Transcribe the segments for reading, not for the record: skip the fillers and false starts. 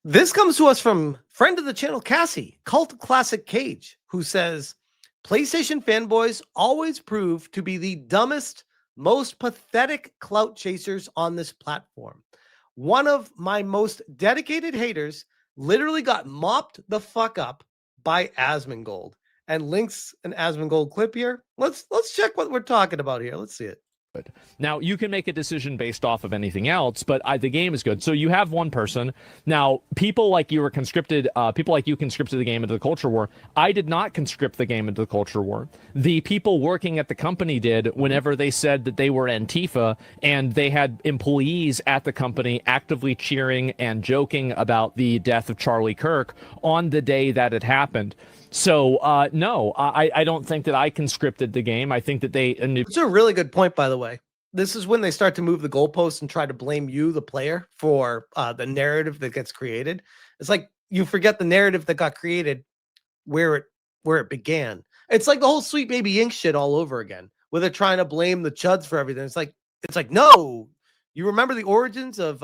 This comes to us from friend of the channel, Cassie, Cult Classic Cage, who says, PlayStation fanboys always prove to be the dumbest, most pathetic clout chasers on this platform. One of my most dedicated haters literally got mopped the fuck up by Asmongold. And links an Asmongold clip here. Let's check what we're talking about here. Let's see it. Now, you can make a decision based off of anything else, but the game is good. So you have one person. Now, people like you conscripted the game into the culture war. I did not conscript the game into the culture war. The people working at the company did whenever they said that they were Antifa, and they had employees at the company actively cheering and joking about the death of Charlie Kirk on the day that it happened. So, no, I don't think that I conscripted the game. I think that they... It's a really good point, by the way. This is when they start to move the goalposts and try to blame you, the player, for the narrative that gets created. It's like you forget the narrative that got created where it began. It's like the whole Sweet Baby Ink shit all over again, where they're trying to blame the chuds for everything. It's like, no, you remember the origins of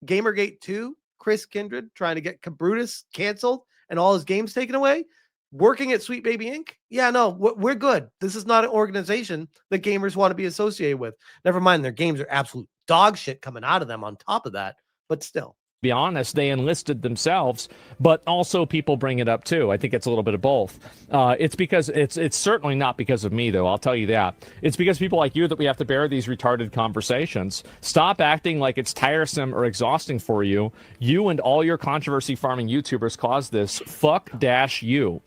Gamergate 2, Chris Kindred trying to get Brutus canceled and all his games taken away? Working at Sweet Baby Inc. Yeah, no, we're good. This is not an organization that gamers want to be associated with. Never mind, their games are absolute dog shit coming out of them on top of that, but still. Be honest, they enlisted themselves, but also people bring it up too. I think it's a little bit of both. It's because it's certainly not because of me, though. I'll tell you that. It's because people like you that we have to bear these retarded conversations. Stop acting like it's tiresome or exhausting for you. You and all your controversy farming YouTubers caused this. Fuck dash you.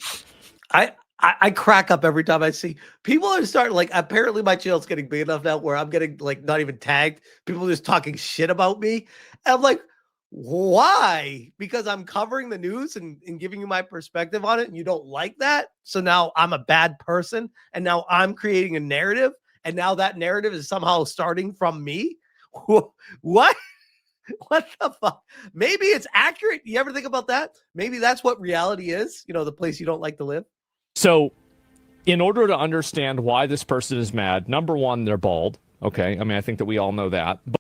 I crack up every time I see people are starting, like, apparently my channel's getting big enough now where I'm getting, like, not even tagged. People just talking shit about me. And I'm like, why? Because I'm covering the news and giving you my perspective on it, and you don't like that. So now I'm a bad person, and now I'm creating a narrative, and now that narrative is somehow starting from me. What? What the fuck? Maybe it's accurate. You ever think about that? Maybe that's what reality is. You know, the place you don't like to live. So, in order to understand why this person is mad, number one, they're bald. Okay, I mean, I think that we all know that. But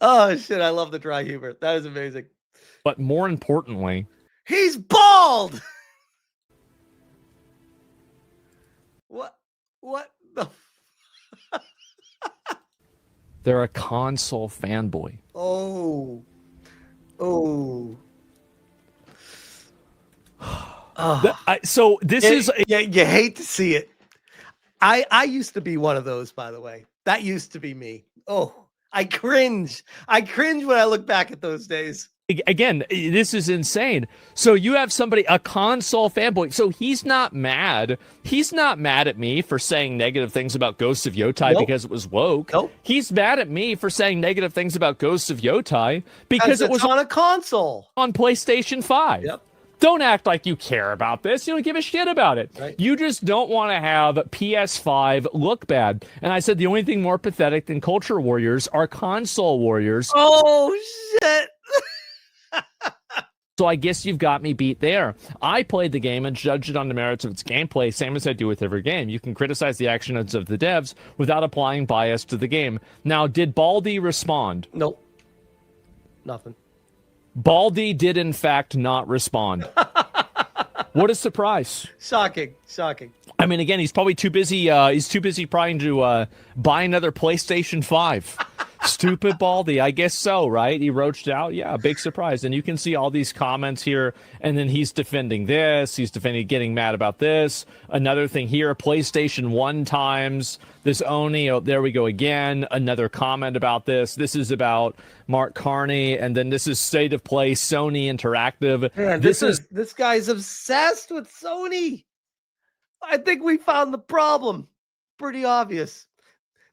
oh shit, I love the dry humor. That is amazing. But more importantly, he's bald. What the they're a console fanboy. Oh. So this is you hate to see it. I used to be one of those, by the way. That used to be me. Oh, I cringe. I cringe when I look back at those days. Again, this is insane. So you have somebody, a console fanboy. So he's not mad. He's not mad at me for saying negative things about Ghosts of Yotai because it was woke. Nope. He's mad at me for saying negative things about Ghosts of Yotai because it was on a console. On PlayStation 5. Yep. Don't act like you care about this. You don't give a shit about it. Right. You just don't want to have PS5 look bad. And I said the only thing more pathetic than culture warriors are console warriors. Oh, shit. So I guess you've got me beat there. I played the game and judged it on the merits of its gameplay, same as I do with every game. You can criticize the actions of the devs without applying bias to the game. Now, did Baldy respond? Nope. Nothing. Baldy did, in fact, not respond. What a surprise. Shocking. I mean, again, he's probably too busy. He's too busy trying to buy another PlayStation 5. Stupid Baldy. I guess so, right? He roached out. Yeah, big surprise. And you can see all these comments here. And then he's defending this. He's defending getting mad about this. Another thing here, PlayStation 1 times. This Oni. Oh, there we go again. Another comment about this. This is about Mark Carney. And then this is State of Play, Sony Interactive. Man, this guy's obsessed with Sony. I think we found the problem. Pretty obvious.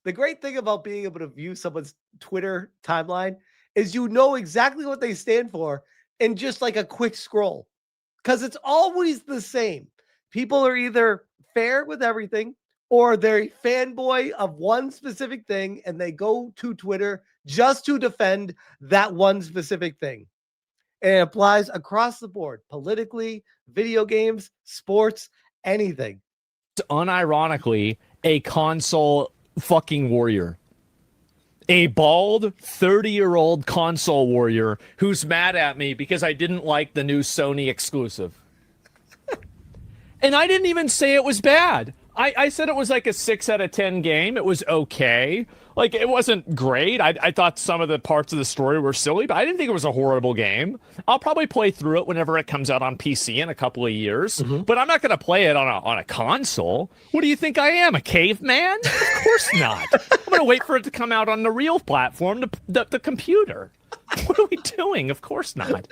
The great thing about being able to view someone's Twitter timeline is you know exactly what they stand for in just like a quick scroll, because it's always the same. People are either fair with everything or they're a fanboy of one specific thing and they go to Twitter just to defend that one specific thing. And it applies across the board, politically, video games, sports, anything. Unironically a console fucking warrior. A bald 30-year-old console warrior who's mad at me because I didn't like the new Sony exclusive. And I didn't even say it was bad. I said it was like a 6 out of 10 game. It was okay. Like, it wasn't great. I thought some of the parts of the story were silly, but I didn't think it was a horrible game. I'll probably play through it whenever it comes out on PC in a couple of years, but I'm not going to play it on a console. What do you think I am, a caveman? Of course not. I'm going to wait for it to come out on the real platform, the computer. What are we doing? Of course not.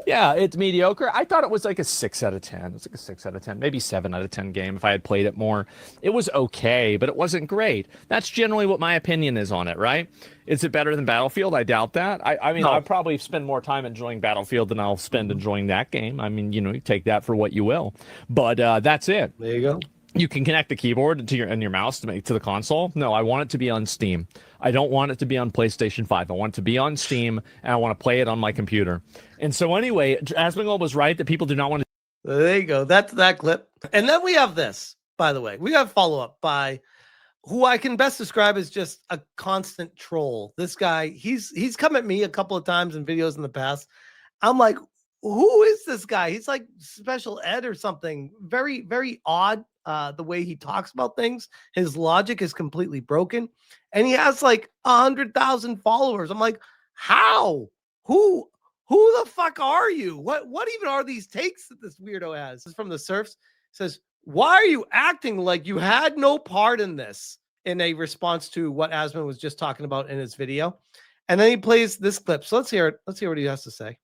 Yeah, it's mediocre. I thought it was like a 6 out of 10. It's like a 6 out of 10, maybe 7 out of 10 game if I had played it more. It was okay, but it wasn't great. That's generally what my opinion is on it, right? Is it better than Battlefield? I doubt that. I mean, No. I'll probably spend more time enjoying Battlefield than I'll spend enjoying that game. I mean, you take that for what you will. But that's it. There you go. You can connect the keyboard to your mouse to the console. No, I want it to be on Steam. I don't want it to be on PlayStation 5. I want it to be on Steam, and I want to play it on my computer. And so anyway, Asmongold was right that people do not want to. There you go. That's that clip. And then we have this, by the way. We got follow-up by who I can best describe as just a constant troll. This guy, he's come at me a couple of times in videos in the past. I'm like, who is this guy? He's like special ed or something. Very, very odd. The way he talks about things, his logic is completely broken, and he has like 100,000 followers. I'm like, how? Who the fuck are you? What even are these takes that this weirdo has? This is from the Surfs. It says, why are you acting like you had no part in this? In a response to what Asmon was just talking about in his video, and then he plays this clip. So let's hear it. Let's hear what he has to say.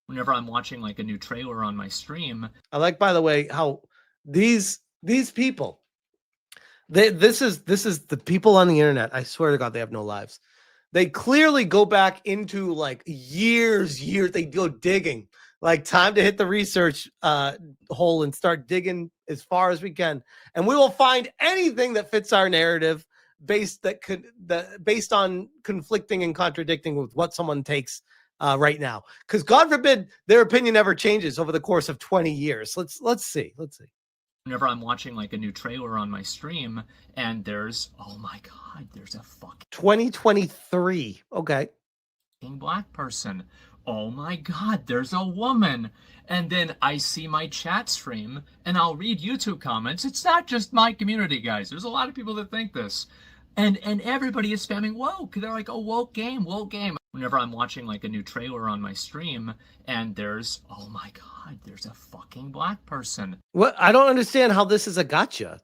Whenever I'm watching like a new trailer on my stream, I like, by the way, how these people, this is the people on the internet. I swear to God, they have no lives. They clearly go back into like years. They go digging, like time to hit the research hole and start digging as far as we can, and we will find anything that fits our narrative based on conflicting and contradicting with what someone takes right now. Because God forbid their opinion ever changes over the course of 20 years. Let's see. whenever I'm watching like a new trailer on my stream and there's, oh my God, there's a fucking 2023. Okay. black person. Oh my God, there's a woman. And then I see my chat stream and I'll read YouTube comments. It's not just my community, guys. There's a lot of people that think this. And everybody is spamming woke. They're like, oh, woke game, woke game. Whenever I'm watching like a new trailer on my stream and there's, oh my God, there's a fucking black person. What? I don't understand how this is a gotcha.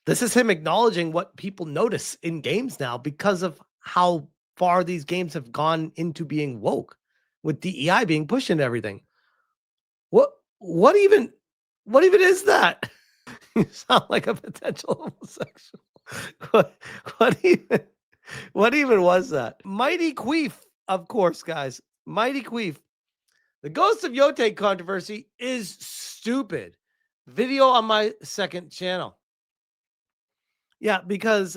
This is him acknowledging what people notice in games now because of how far these games have gone into being woke, with DEI being pushed into everything. What even is that? You sound like a potential homosexual. What even was that? Mighty Queef, of course, guys. Mighty Queef. The Ghost of Yote controversy is stupid. Video on my second channel. Yeah, because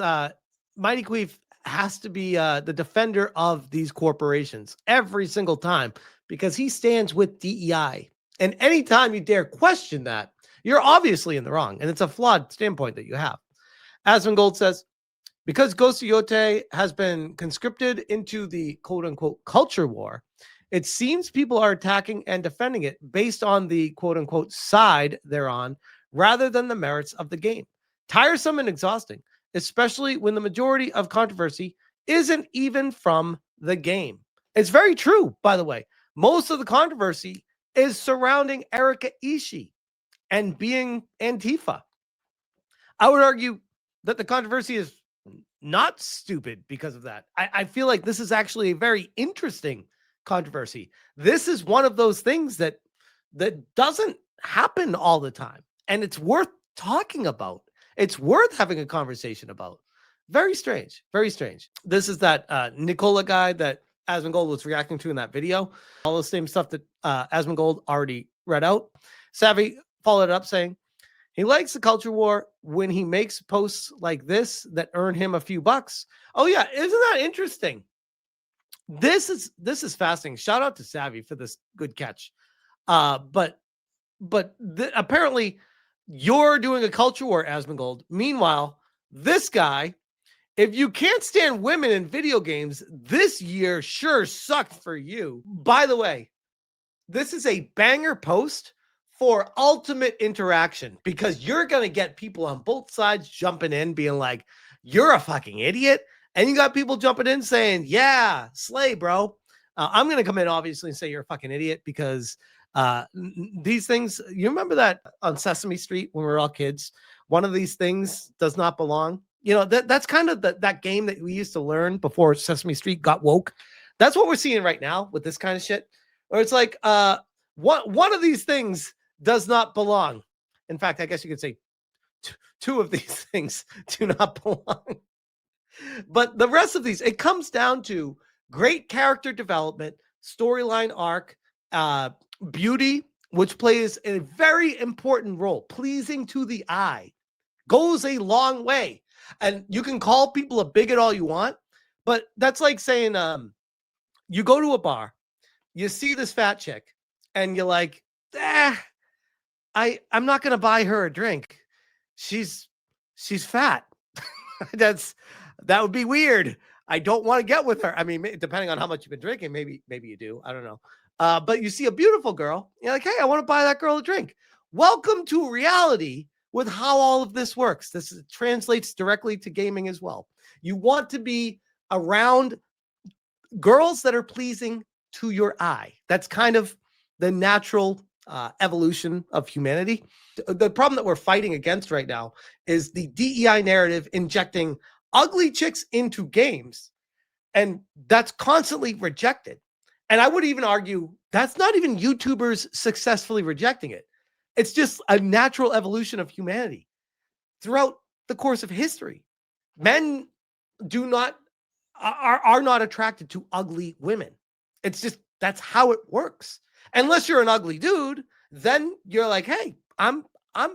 Mighty Queef has to be the defender of these corporations every single time because he stands with DEI. And anytime you dare question that, you're obviously in the wrong. And it's a flawed standpoint that you have. Asmongold says, because Ghost of Yote has been conscripted into the quote-unquote culture war, it seems people are attacking and defending it based on the quote-unquote side they're on rather than the merits of the game. Tiresome and exhausting, especially when the majority of controversy isn't even from the game. It's very true, by the way. Most of the controversy is surrounding Erika Ishii and being Antifa. I would argue that the controversy is not stupid because of that. I feel like this is actually a very interesting controversy. This is one of those things that doesn't happen all the time, and it's worth talking about. It's worth having a conversation about. Very strange. Very strange. This is that Nicola guy that Asmongold was reacting to in that video. All the same stuff that Asmongold already read out. Savvy followed it up saying, he likes the culture war when he makes posts like this that earn him a few bucks. Oh yeah, isn't that interesting? This is fascinating. Shout out to Savvy for this good catch. But apparently you're doing a culture war, Asmongold. Meanwhile, This guy, if you can't stand women in video games, this year sure sucked for you. By the way, this is a banger post for ultimate interaction because you're going to get people on both sides jumping in, being like, you're a fucking idiot. And you got people jumping in saying, yeah, slay, bro. I'm going to come in, obviously, and say you're a fucking idiot because these things, you remember that on Sesame Street when we were all kids? One of these things does not belong. You know, that's kind of that game that we used to learn before Sesame Street got woke. That's what we're seeing right now with this kind of shit. Or it's like one of these things does not belong. In fact, I guess you could say two of these things do not belong. But the rest of these, it comes down to great character development, storyline arc, beauty, which plays a very important role. Pleasing to the eye goes a long way. And you can call people a bigot all you want, but that's like saying you go to a bar, you see this fat chick, and you're like, I'm not gonna buy her a drink. She's fat. That would be weird. I don't want to get with her. I mean, depending on how much you've been drinking, maybe you do. I don't know. But you see a beautiful girl, you're like, hey, I want to buy that girl a drink. Welcome to reality with how all of this works. This translates directly to gaming as well. You want to be around girls that are pleasing to your eye. That's kind of the natural evolution of humanity. The problem that we're fighting against right now is the DEI narrative injecting ugly chicks into games, and that's constantly rejected. And I would even argue that's not even YouTubers successfully rejecting it. It's just a natural evolution of humanity throughout the course of history. Men are not attracted to ugly women. It's just, that's how it works. Unless you're an ugly dude, then you're like, hey, I'm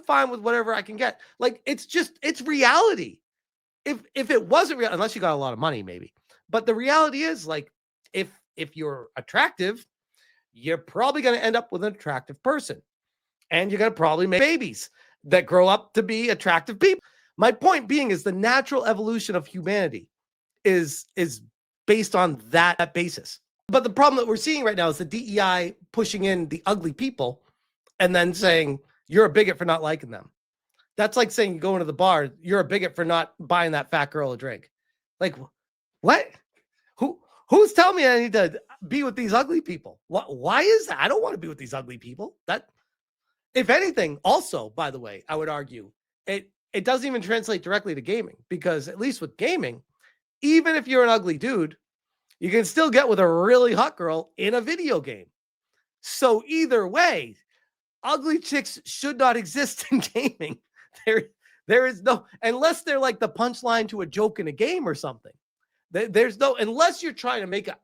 fine with whatever I can get. Like, it's reality. If it wasn't real, unless you got a lot of money, maybe. But the reality is, like, if you're attractive, you're probably going to end up with an attractive person. And you're going to probably make babies that grow up to be attractive people. My point being is the natural evolution of humanity is based on that basis. But the problem that we're seeing right now is the DEI pushing in the ugly people and then saying, you're a bigot for not liking them. That's like saying you go into the bar, you're a bigot for not buying that fat girl a drink. Like, what? Who's telling me I need to be with these ugly people? Why is that? I don't want to be with these ugly people. That, if anything, also, by the way, I would argue it doesn't even translate directly to gaming, because at least with gaming, even if you're an ugly dude, you can still get with a really hot girl in a video game. So either way, ugly chicks should not exist in gaming. There is no, unless they're like the punchline to a joke in a game or something. There's no, unless you're trying to make a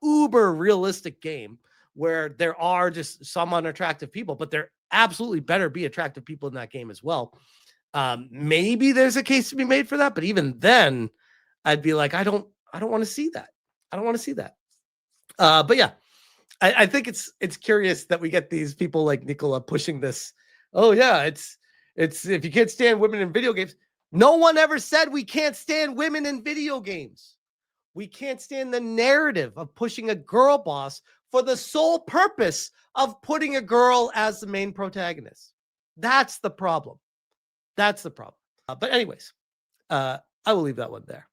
uber realistic game where there are just some unattractive people, but there absolutely better be attractive people in that game as well. Maybe there's a case to be made for that, but even then, I'd be like, I don't want to see that. I don't want to see that. But yeah, I think it's curious that we get these people like Nicola pushing this. Oh yeah, it's if you can't stand women in video games. No one ever said we can't stand women in video games. We can't stand the narrative of pushing a girl boss for the sole purpose of putting a girl as the main protagonist. That's the problem. That's the problem. But anyways, I will leave that one there.